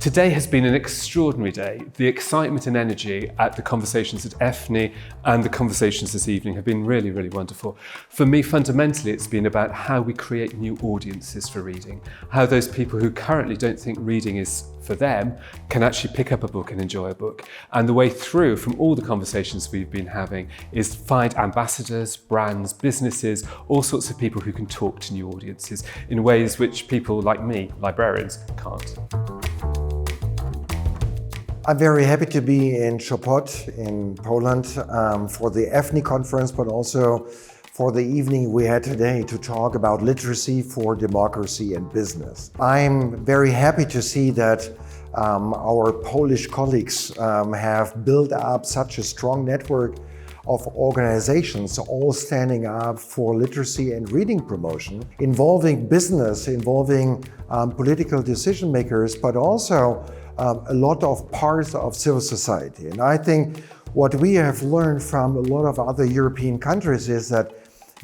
Today has been an extraordinary day. The excitement and energy at the conversations at EFNI and the conversations this evening have been really, really wonderful. For me, fundamentally, it's been about how we create new audiences for reading, how those people who currently don't think reading is for them can actually pick up a book and enjoy a book. And the way through from all the conversations we've been having is find ambassadors, brands, businesses, all sorts of people who can talk to new audiences in ways which people like me, librarians, can't. I'm very happy to be in Sopot in Poland for the EFNI conference, but also for the evening we had today to talk about literacy for democracy and business. I'm very happy to see that our Polish colleagues have built up such a strong network of organizations all standing up for literacy and reading promotion, involving business, involving political decision makers, but also a lot of parts of civil society. And I think what we have learned from a lot of other European countries is that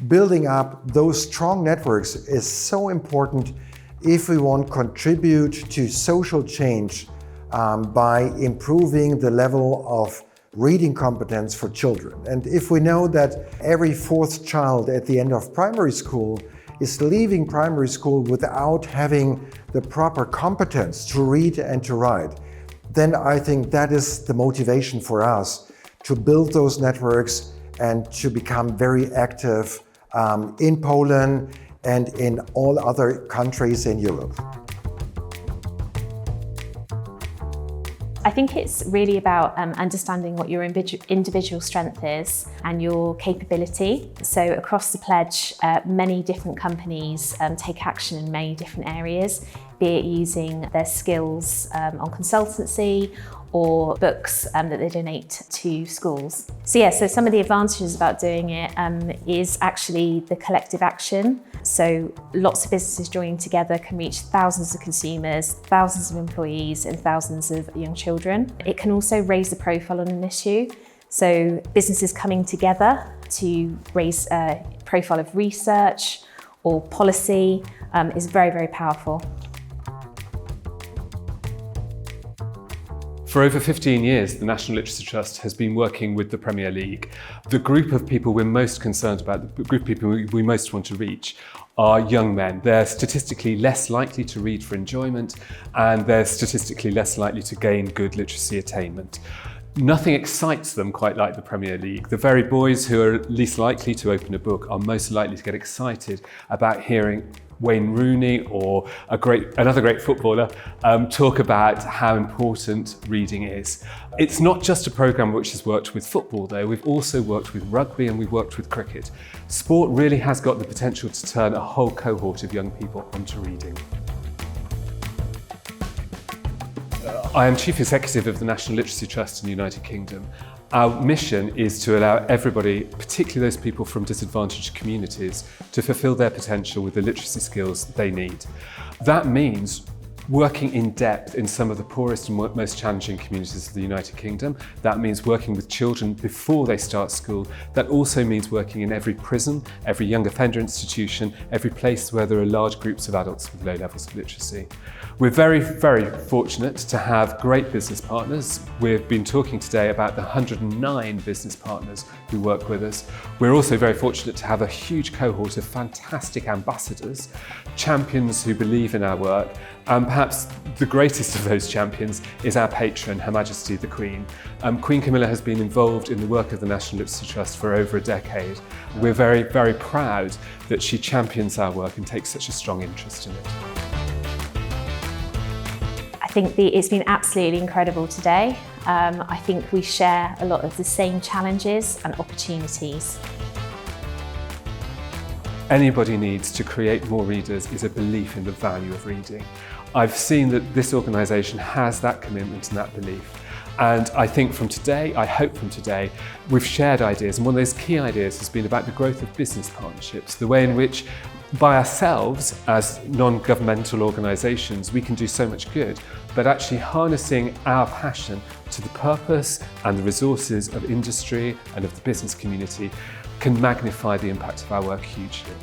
building up those strong networks is so important if we want to contribute to social change by improving the level of reading competence for children. And if we know that every fourth child at the end of primary school is leaving primary school without having the proper competence to read and to write, then I think that is the motivation for us to build those networks and to become very active in Poland and in all other countries in Europe. I think it's really about understanding what your individual strength is and your capability. So across the pledge, many different companies take action in many different areas, be it using their skills on consultancy or books that they donate to schools. So some of the advantages about doing it is actually the collective action. So lots of businesses joining together can reach thousands of consumers, thousands of employees and thousands of young children. It can also raise the profile on an issue. So businesses coming together to raise a profile of research or policy is very, very powerful. For over 15 years, the National Literacy Trust has been working with the Premier League. The group of people we're most concerned about, the group of people we most want to reach, are young men. They're statistically less likely to read for enjoyment, and they're statistically less likely to gain good literacy attainment. Nothing excites them quite like the Premier League. The very boys who are least likely to open a book are most likely to get excited about hearing Wayne Rooney or another great footballer talk about how important reading is. It's not just a programme which has worked with football though, we've also worked with rugby and we've worked with cricket. Sport really has got the potential to turn a whole cohort of young people onto reading. I am Chief Executive of the National Literacy Trust in the United Kingdom. Our mission is to allow everybody, particularly those people from disadvantaged communities, to fulfil their potential with the literacy skills they need. That means working in depth in some of the poorest and most challenging communities of the United Kingdom. That means working with children before they start school. That also means working in every prison, every young offender institution, every place where there are large groups of adults with low levels of literacy. We're very, very fortunate to have great business partners. We've been talking today about the 109 business partners who work with us. We're also very fortunate to have a huge cohort of fantastic ambassadors, champions who believe in our work, and perhaps the greatest of those champions is our patron, Her Majesty the Queen. Queen Camilla has been involved in the work of the National Literacy Trust for over a decade. We're very, very proud that she champions our work and takes such a strong interest in it. I think it's been absolutely incredible today. I think we share a lot of the same challenges and opportunities. Anybody needs to create more readers is a belief in the value of reading. I've seen that this organisation has that commitment and that belief. And I think from today, I hope from today, we've shared ideas. And one of those key ideas has been about the growth of business partnerships, the way in which by ourselves as non-governmental organisations, we can do so much good, but actually harnessing our passion to the purpose and the resources of industry and of the business community can magnify the impact of our work hugely.